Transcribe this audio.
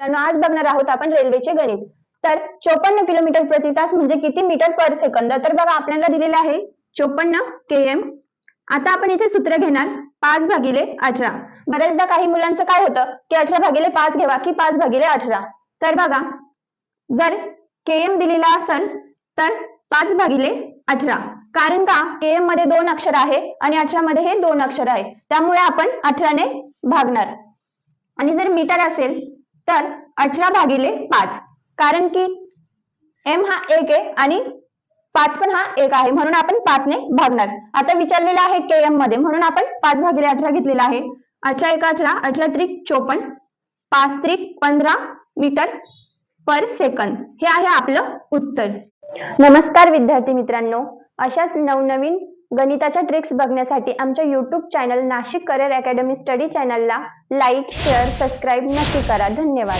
आज बघणार आहोत आपण रेल्वेचे गणित। तर 54 किलोमीटर प्रति तास म्हणजे किती मीटर पर सेकंद। तर बघा आपल्याला दिलेलं आहे 54 km। आता आपण इथे सूत्र घेणार 5/18। बरेचदा काही मुलांचं काय होतं की 18/5 घ्यावा की 5/18। तर बघा जर km दिलेला असेल तर 5/18, कारण का km मध्ये 2 अक्षर आहे आणि 18 मध्ये हे 2 अक्षर आहे, त्यामुळे आपण 18 ने भागणार। आणि जर मीटर असेल तर 18/5, कारण की m हा 1 आहे आणि 5 पण हा 1 आहे, म्हणून आपण 5 ने भागणार। आता विचारलेलं आहे km मध्ये, म्हणून आपण 5/18 घेतलेला आहे। 18 × 18 18 त्रिक 54, 5 त्रिक 15 मीटर पर सेकंद, हे आहे आपलं उत्तर। नमस्कार विद्यार्थी मित्रांनो, अशाच नवनवीन गणिताच्या ट्रिक्स बघण्यासाठी आमच्या YouTube channel Nashik career academy study चॅनलला लाईक, शेअर, सबस्क्राईब नक्की करा। धन्यवाद।